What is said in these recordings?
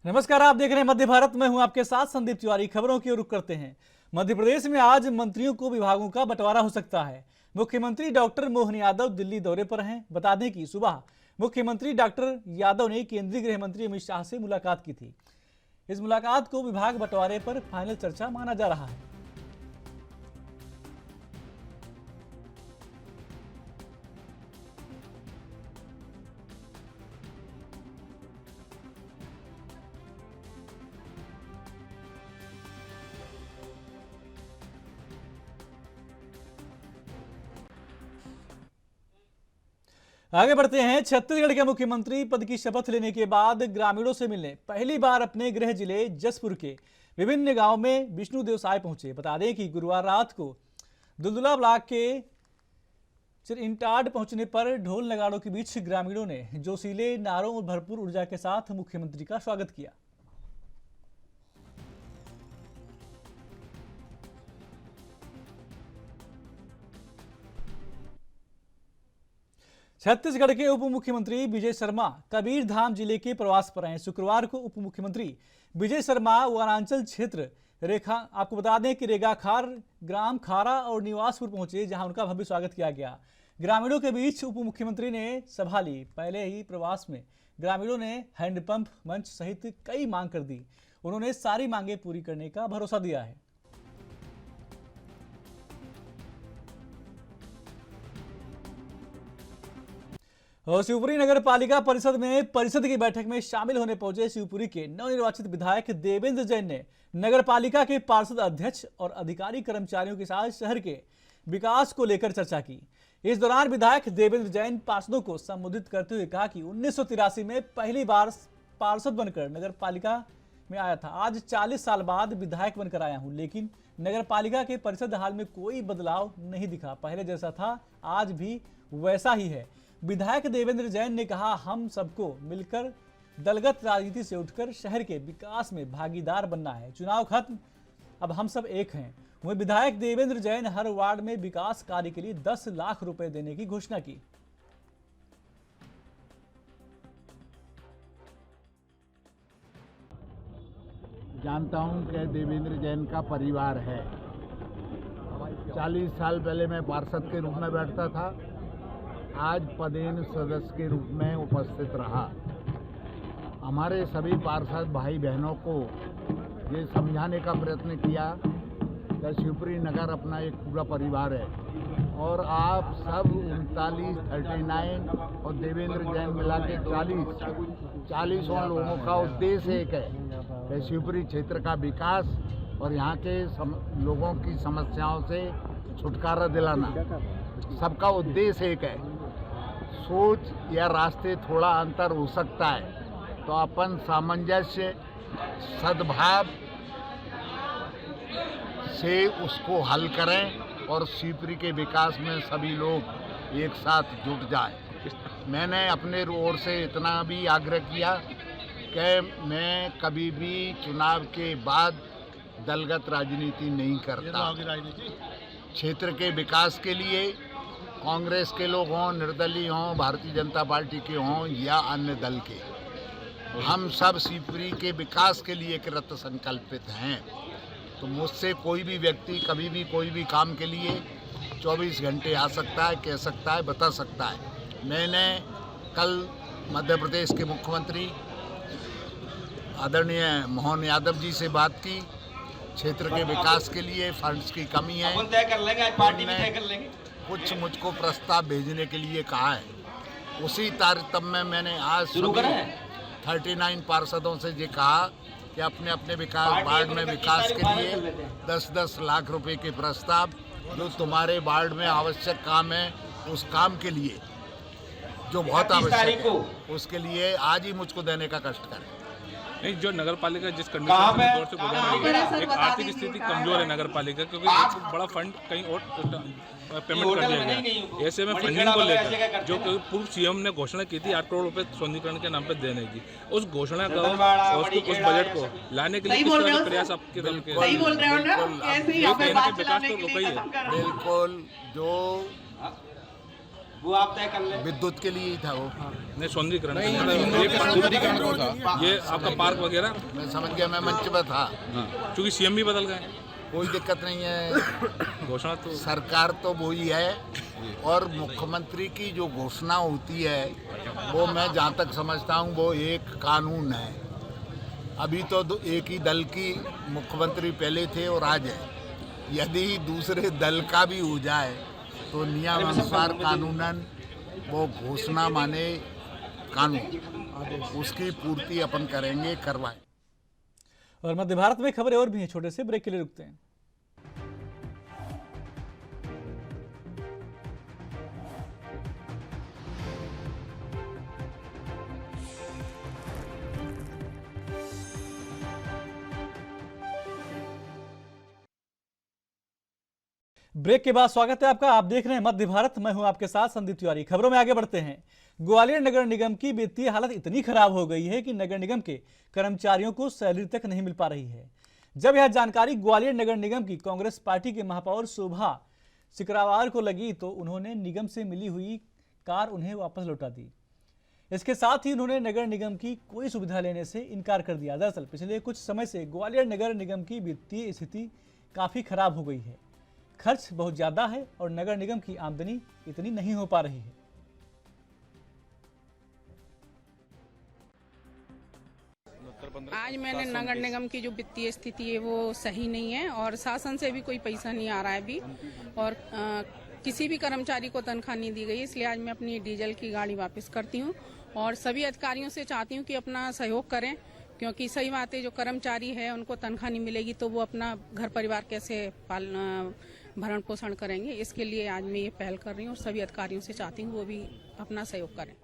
नमस्कार, आप देख रहे हैं मध्य भारत। मैं हूं आपके साथ संदीप तिवारी। खबरों की ओर रुख करते हैं। मध्य प्रदेश में आज मंत्रियों को विभागों का बंटवारा हो सकता है। मुख्यमंत्री डॉक्टर मोहन यादव दिल्ली दौरे पर हैं। बता दें कि सुबह मुख्यमंत्री डॉक्टर यादव ने केंद्रीय गृह मंत्री अमित शाह से मुलाकात की थी। इस मुलाकात को विभाग बंटवारे पर फाइनल चर्चा माना जा रहा है। आगे बढ़ते हैं। छत्तीसगढ़ के मुख्यमंत्री पद की शपथ लेने के बाद ग्रामीणों से मिलने पहली बार अपने गृह जिले जसपुर के विभिन्न गांव में विष्णु देवसाय पहुंचे। बता दें कि गुरुवार रात को दुलदुला ब्लॉक के चिरइंटाड पहुंचने पर ढोल नगाड़ों के बीच ग्रामीणों ने जोशीले नारों और भरपूर ऊर्जा के साथ मुख्यमंत्री का स्वागत किया। छत्तीसगढ़ के उप मुख्यमंत्री विजय शर्मा कबीरधाम जिले के प्रवास पर हैं। शुक्रवार को उप मुख्यमंत्री विजय शर्मा वनांचल क्षेत्र रेखा आपको बता दें कि रेगाखार, ग्राम खारा और निवासपुर पहुंचे, जहां उनका भव्य स्वागत किया गया। ग्रामीणों के बीच उप मुख्यमंत्री ने सभा ली। पहले ही प्रवास में ग्रामीणों ने हैंडपंप मंच सहित कई मांग कर दी। उन्होंने सारी मांगे पूरी करने का भरोसा दिया है। और शिवपुरी नगर पालिका परिषद में परिषद की बैठक में शामिल होने पहुंचे शिवपुरी के नवनिर्वाचित विधायक देवेंद्र जैन ने नगर पालिका के पार्षद अध्यक्ष और अधिकारी कर्मचारियों के साथ शहर के विकास को लेकर चर्चा की। इस दौरान विधायक देवेंद्र जैन पार्षदों को संबोधित करते हुए कहा कि 1983 में पहली बार पार्षद बनकर नगर पालिका में आया था। आज 40 साल बाद विधायक बनकर आया हूं, लेकिन नगर पालिका के परिषद हाल में कोई बदलाव नहीं दिखा। पहले जैसा था आज भी वैसा ही है। विधायक देवेंद्र जैन ने कहा, हम सबको मिलकर दलगत राजनीति से उठकर शहर के विकास में भागीदार बनना है। चुनाव खत्म, अब हम सब एक हैं। वहीं विधायक देवेंद्र जैन हर वार्ड में विकास कार्य के लिए 10 लाख रुपए देने की घोषणा की। जानता हूं कि देवेंद्र जैन का परिवार है। 40 साल पहले मैं पार्षद के रूप में बैठता था, आज पदेन सदस्य के रूप में उपस्थित रहा। हमारे सभी पार्षद भाई बहनों को ये समझाने का प्रयत्न किया कि शिवपुरी नगर अपना एक पूरा परिवार है और आप सब 39 और देवेंद्र जैन मिला के 40 लोगों का उद्देश्य एक है कि शिवपुरी क्षेत्र का विकास और यहाँ के लोगों की समस्याओं से छुटकारा दिलाना, सबका उद्देश्य एक है। सोच या रास्ते थोड़ा अंतर हो सकता है, तो अपन सामंजस्य सद्भाव से उसको हल करें और शिवपुरी के विकास में सभी लोग एक साथ जुट जाएं। मैंने अपने ओर से इतना भी आग्रह किया कि मैं कभी भी चुनाव के बाद दलगत राजनीति नहीं करता। क्षेत्र के विकास के लिए कांग्रेस के लोग हों, निर्दलीय हों, भारतीय जनता पार्टी के हों या अन्य दल के, हम सब शिवपुरी के विकास के लिए कृत संकल्पित हैं। तो मुझसे कोई भी व्यक्ति कभी भी कोई भी काम के लिए 24 घंटे आ सकता है, कह सकता है, बता सकता है। मैंने कल मध्य प्रदेश के मुख्यमंत्री आदरणीय मोहन यादव जी से बात की। क्षेत्र के विकास के लिए फंड्स की कमी है, कुछ मुझको प्रस्ताव भेजने के लिए कहा है। उसी तारतम्य में मैंने आज 39 पार्षदों से ये कहा कि अपने अपने विकास वार्ड में विकास के लिए 10-10 लाख रुपए के प्रस्ताव, जो तुम्हारे वार्ड में आवश्यक काम है, उस काम के लिए जो बहुत आवश्यक है, उसके लिए आज ही मुझको देने का कष्ट करें। नहीं, जो नगर पालिका जिस कंडीशन से दौर से गुजर रही है, एक आर्थिक स्थिति कमजोर है नगर पालिका, क्योंकि एक बड़ा फंड कहीं और पेमेंट कर दिया गया। ऐसे में फंडिंग को लेकर जो पूर्व सीएम ने घोषणा की थी 8 करोड़ रुपए सौंदर्यीकरण के नाम पर देने की, उस घोषणा को उस बजट को लाने के लिए किस तरह के प्रयास आपके दल के? बिल्कुल, जो वो आप तय कर लें। विद्युत के लिए ही था वो। नहीं सौंदर्यीकरण के लिए। ये आपका पार्क वगैरह। मैं समझ गया, मैं मंच पर था। क्योंकि सीएम भी बदल गए, कोई दिक्कत नहीं है। घोषणा तो सरकार तो वही है, और मुख्यमंत्री की जो घोषणा होती है वो मैं जहाँ तक समझता हूँ वो एक कानून है। अभी तो एक ही दल की मुख्यमंत्री पहले थे और आज है। यदि दूसरे दल का भी हो जाए तो नियमानुसार कानूनन वो घोषणा माने कानून, उसकी पूर्ति अपन करेंगे, करवाएं। और मध्य भारत में खबरें और भी हैं, छोटे से ब्रेक के लिए रुकते हैं। ब्रेक के बाद स्वागत है आपका। आप देख रहे हैं मध्य भारत, मैं हूं आपके साथ संदीप तिवारी। खबरों में आगे बढ़ते हैं। ग्वालियर नगर निगम की वित्तीय हालत इतनी खराब हो गई है कि नगर निगम के कर्मचारियों को सैलरी तक नहीं मिल पा रही है। जब यह जानकारी ग्वालियर नगर निगम की कांग्रेस पार्टी के महापौर शोभा सिकरावार को लगी तो उन्होंने निगम से मिली हुई कार उन्हें वापस लौटा दी। इसके साथ ही उन्होंने नगर निगम की कोई सुविधा लेने से इनकार कर दिया। दरअसल पिछले कुछ समय से ग्वालियर नगर निगम की वित्तीय स्थिति काफी खराब हो गई है। खर्च बहुत ज्यादा है और नगर निगम की आमदनी इतनी नहीं हो पा रही है। आज मैंने नगर निगम की जो वित्तीय स्थिति है वो सही नहीं है और शासन से भी कोई पैसा नहीं आ रहा है अभी, और किसी भी कर्मचारी को तनख्वाह नहीं दी गई। इसलिए आज मैं अपनी डीजल की गाड़ी वापस करती हूँ और सभी अधिकारियों से चाहती हूँ कि अपना सहयोग करें, क्योंकि सही बात है जो कर्मचारी है उनको तनख्वाह नहीं मिलेगी तो वो अपना घर परिवार कैसे भरण पोषण करेंगे। इसके लिए आज मैं ये पहल कर रही हूँ और सभी अधिकारियों से चाहती हूँ वो भी अपना सहयोग करें।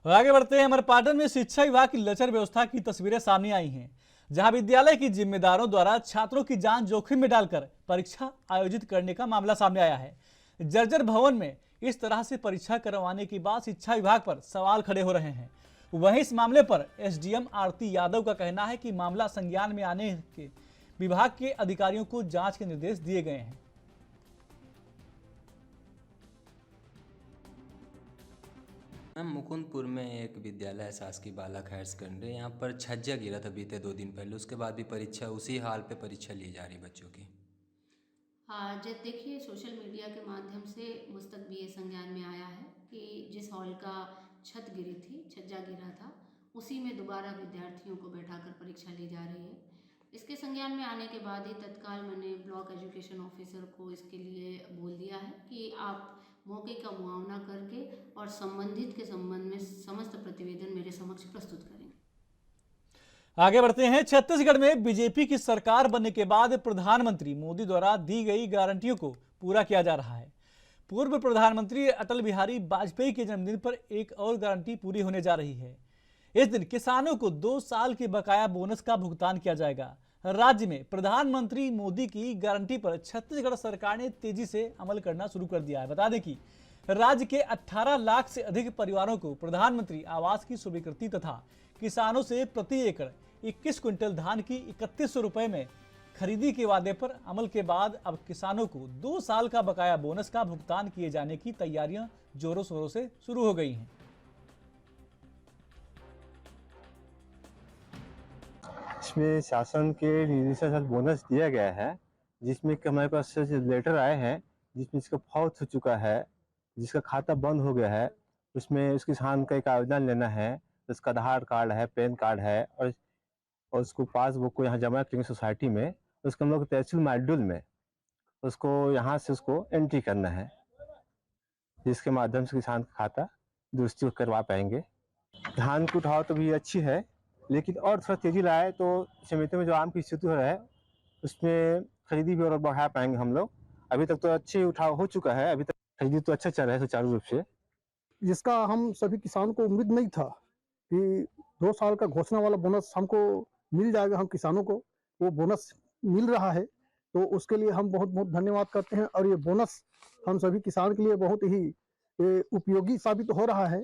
और आगे बढ़ते हैं। अमरपाटन में शिक्षा विभाग की लचर व्यवस्था की तस्वीरें सामने आई हैं, जहां विद्यालय की जिम्मेदारों द्वारा छात्रों की जान जोखिम में डालकर परीक्षा आयोजित करने का मामला सामने आया है। जर्जर भवन में इस तरह से परीक्षा करवाने के बाद शिक्षा विभाग पर सवाल खड़े हो रहे हैं। वहीं इस मामले पर एसडीएम आरती यादव का कहना है कि मामला संज्ञान में आने के विभाग के अधिकारियों को जांच के निर्देश दिए गए हैं। मुकुंदपुर में एक विद्यालय है शासकीय बालक हायर सेकेंडरी, यहाँ पर छज्जा गिरा था बीते 2 दिन पहले। उसके बाद भी परीक्षा उसी हाल पे परीक्षा ली जा रही बच्चों की। हाँ, जब देखिए सोशल मीडिया के माध्यम से मुझ तक भी ये संज्ञान में आया है कि जिस हॉल का छत गिरी थी, छज्जा गिरा था, उसी में दोबारा विद्यार्थियों को बैठाकर परीक्षा ली जा रही है। इसके संज्ञान में आने के बाद ही तत्काल मैंने ब्लॉक एजुकेशन ऑफिसर को इसके लिए बोल दिया है कि आप मौके का मुआवना करके और संबंधित के संबंध में समस्त प्रतिवेदन मेरे समक्ष प्रस्तुत करेंगे। आगे बढ़ते हैं। छत्तीसगढ़ में बीजेपी की सरकार बनने के बाद प्रधानमंत्री मोदी द्वारा दी गई गारंटियों को पूरा किया जा रहा है। पूर्व प्रधानमंत्री अटल बिहारी वाजपेयी के जन्मदिन पर एक और गारंटी पूरी होने जा रही है। इस दिन किसानों को 2 साल के बकाया बोनस का भुगतान किया जाएगा। राज्य में प्रधानमंत्री मोदी की गारंटी पर छत्तीसगढ़ सरकार ने तेजी से अमल करना शुरू कर दिया है। बता दें कि राज्य के 18 लाख से अधिक परिवारों को प्रधानमंत्री आवास की स्वीकृति तथा किसानों से प्रति एकड़ 21 क्विंटल धान की 3100 रुपए में खरीदी के वादे पर अमल के बाद अब किसानों को 2 साल का बकाया बोनस का भुगतान किए जाने की तैयारियां जोरों शोरों से शुरू हो गई हैं। इसमें शासन के निर्देशन से बोनस दिया गया है, जिसमें कि हमारे पास लेटर आए हैं जिसमें इसका फौत हो चुका है, जिसका खाता बंद हो गया है, उसमें उस किसान का एक आवेदन लेना है, उसका आधार कार्ड है, पैन कार्ड है और उसको पासबुक को यहाँ जमा करेंगे सोसाइटी में। उसको हम लोग तहसील मॉड्यूल में उसको यहाँ से उसको एंट्री करना है, जिसके माध्यम से किसान का खाता दुरुस्ती करवा पाएंगे। धान की उठाव तो भी अच्छी है, लेकिन और थोड़ा तेजी लाए तो समिति में जो आम की स्थिति हो रहा है उसमें खरीदी भी और बढ़ा पाएंगे हम लोग। अभी तक तो अच्छी उठाव हो चुका है, अभी तक खरीदी तो अच्छा चल रहा है सुचारू रूप से, जिसका हम सभी किसानों को उम्मीद नहीं था कि 2 साल का घोषणा वाला बोनस हमको मिल जाएगा। हम किसानों को वो बोनस मिल रहा है, तो उसके लिए हम बहुत बहुत धन्यवाद करते हैं। और ये बोनस हम सभी किसान के लिए बहुत ही उपयोगी साबित हो रहा है।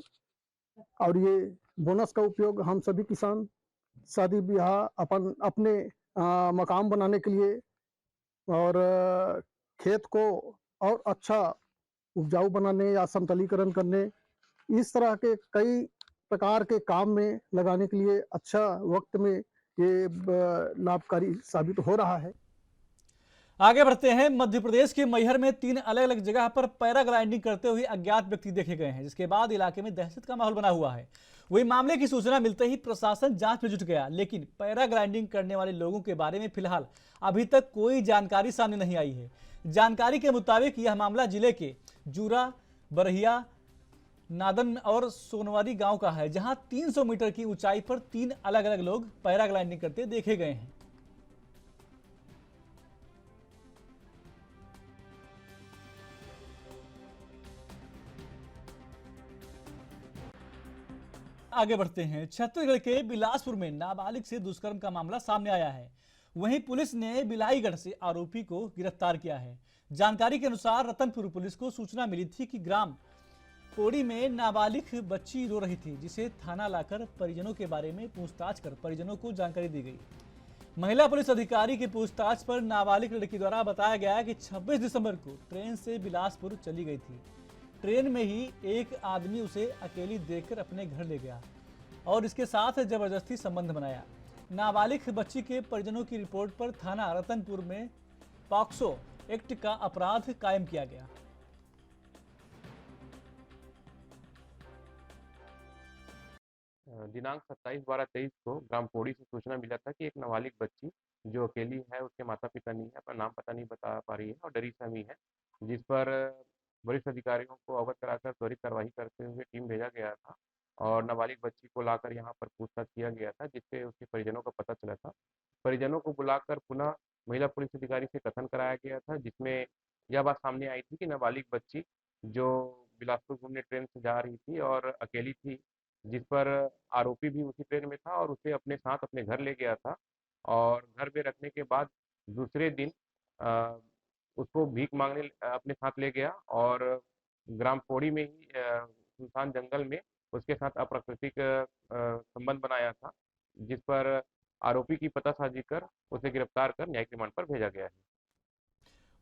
और ये बोनस का उपयोग हम सभी किसान शादी ब्याह अपने मकान बनाने के लिए और खेत को और अच्छा उपजाऊ बनाने या समतलीकरण करने, इस तरह के कई प्रकार के काम में लगाने के लिए अच्छा वक्त में ये लाभकारी साबित हो रहा है। आगे बढ़ते हैं। मध्य प्रदेश के मैहर में 3 अलग अलग जगह पर पैराग्लाइडिंग करते हुए अज्ञात व्यक्ति देखे गए हैं, जिसके बाद इलाके में दहशत का माहौल बना हुआ है। वही मामले की सूचना मिलते ही प्रशासन जांच में जुट गया, लेकिन पैराग्लाइडिंग करने वाले लोगों के बारे में फिलहाल अभी तक कोई जानकारी सामने नहीं आई है। जानकारी के मुताबिक यह मामला जिले के जूरा, बरहिया, नादन और सोनवारी गांव का है, जहां 300 मीटर की ऊंचाई पर 3 अलग अलग लोग पैराग्लाइडिंग करते देखे गए हैं। आगे बढ़ते हैं। छत्तीसगढ़ के बिलासपुर में नाबालिग से दुष्कर्म का मामला सामने आया है। वहीं पुलिस ने बिलाईगढ़ से आरोपी को गिरफ्तार किया है। जानकारी के अनुसार रतनपुर पुलिस को सूचना मिली थी कि ग्राम पोड़ी में नाबालिग बच्ची रो रही थी, जिसे थाना लाकर परिजनों के बारे में पूछताछ कर परिजनों को जानकारी दी गई। महिला पुलिस अधिकारी की पूछताछ पर नाबालिग लड़की द्वारा बताया गया कि 26 दिसंबर को ट्रेन से बिलासपुर चली गई थी। ट्रेन में ही एक आदमी उसे अकेली देखकर अपने घर ले गया और इसके साथ जबरदस्ती संबंध बनाया। नाबालिग बच्ची के परिजनों की रिपोर्ट पर थाना रतनपुर में पॉक्सो एक्ट का अपराध कायम किया गया। दिनांक 27/12/23 को ग्राम पोड़ी से सूचना मिला था कि एक नाबालिग बच्ची जो अकेली है, उसके माता पिता नहीं है, अपना नाम पता नहीं बता पा रही है और डरी सहमी है, जिस पर वरिष्ठ अधिकारियों को अवगत कराकर त्वरित कार्रवाई करते हुए टीम भेजा गया था और नाबालिग बच्ची को लाकर यहाँ पर पूछताछ किया गया था, जिससे उसके परिजनों का पता चला था। परिजनों को बुलाकर पुनः महिला पुलिस अधिकारी से कथन कराया गया था, जिसमें यह बात सामने आई थी कि नाबालिग बच्ची जो बिलासपुर घूमने ट्रेन से जा रही थी और अकेली थी, जिस पर आरोपी भी उसी ट्रेन में था और उसे अपने साथ अपने घर ले गया था और घर में रखने के बाद दूसरे दिन उसको भीख मांगने अपने साथ ले गया और ग्राम पोड़ी में ही सुनसान जंगल में उसके साथ अप्राकृतिक संबंध बनाया था, जिस पर आरोपी की पतासाजी कर उसे गिरफ्तार कर न्यायिक रिमांड पर भेजा गया है।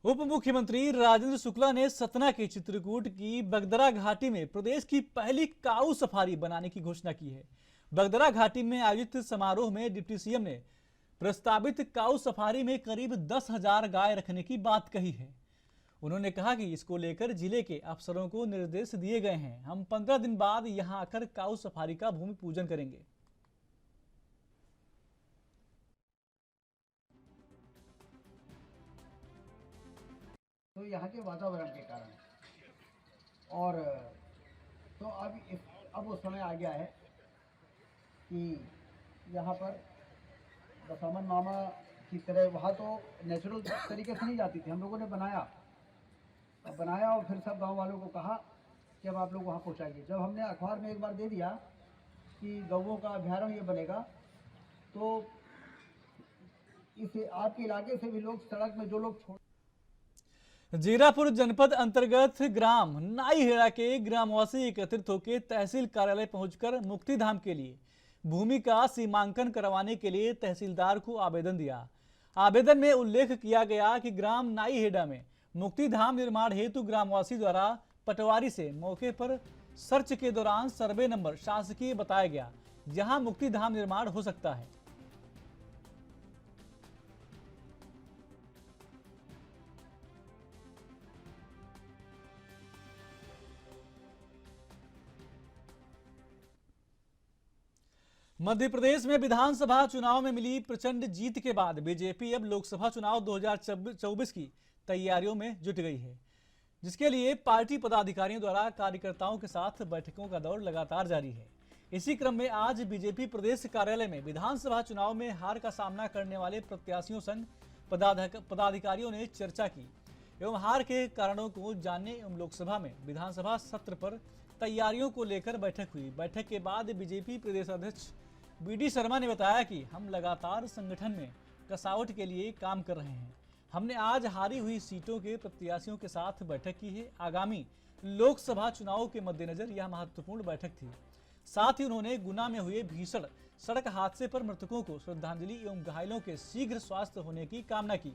उप मुख्यमंत्री राजेंद्र शुक्ला ने सतना के चित्रकूट की बगदरा घाटी में प्रदेश की पहली काऊ सफारी बनाने की घोषणा की है। बगदरा घाटी में आयोजित समारोह में डिप्टी सीएम ने प्रस्तावित काऊ सफारी में करीब 10,000 गाय रखने की बात कही है। उन्होंने कहा कि इसको लेकर जिले के अफसरों को निर्देश दिए गए हैं। हम 15 दिन बाद यहां आकर काऊ सफारी का भूमि पूजन करेंगे। तो यहाँ के वातावरण के कारण और तो अब वो समय आ गया है कि यहाँ पर दशामन मामा की तरह वहाँ तो नेचुरल तरीके से नहीं जाती थी, हम लोगों ने बनाया और फिर सब गांव वालों को कहा कि अब आप लोग वहाँ पहुँचाइए। जब हमने अखबार में एक बार दे दिया कि गौओं का अभ्यारण्य ये बनेगा, तो इस आपके इलाके से भी लोग सड़क में जो लोग छोड़ जीरापुर जनपद अंतर्गत ग्राम नाईहेड़ा के ग्रामवासी एकत्रित होकर तहसील कार्यालय पहुंचकर मुक्तिधाम के लिए भूमि का सीमांकन करवाने के लिए तहसीलदार को आवेदन दिया। आवेदन में उल्लेख किया गया कि ग्राम नाईहेड़ा में मुक्तिधाम निर्माण हेतु ग्रामवासी द्वारा पटवारी से मौके पर सर्च के दौरान सर्वे नंबर शासकीय बताया गया, जहां मुक्तिधाम निर्माण हो सकता है। मध्य प्रदेश में विधानसभा चुनाव में मिली प्रचंड जीत के बाद बीजेपी अब लोकसभा चुनाव 2024 की तैयारियों में जुट गई है, जिसके लिए पार्टी पदाधिकारियों द्वारा कार्यकर्ताओं के साथ बैठकों का दौर लगातार जारी है। इसी क्रम में आज बीजेपी प्रदेश कार्यालय में विधानसभा चुनाव में हार का सामना करने वाले प्रत्याशियों संग पदाधिकारियों ने चर्चा की एवं हार के कारणों को जानने एवं लोकसभा में विधानसभा सत्र पर तैयारियों को लेकर बैठक हुई। बैठक के बाद बीजेपी प्रदेश अध्यक्ष BD शर्मा ने बताया कि हम लगातार संगठन में कसावट के लिए काम कर रहे हैं। हमने आज हारी हुई सीटों के प्रत्याशियों के साथ बैठक की है। आगामी लोकसभा चुनाव के मद्देनजर यह महत्वपूर्ण बैठक थी। साथ ही उन्होंने गुना में हुए भीषण सड़क हादसे पर मृतकों को श्रद्धांजलि एवं घायलों के शीघ्र स्वास्थ्य होने की कामना की।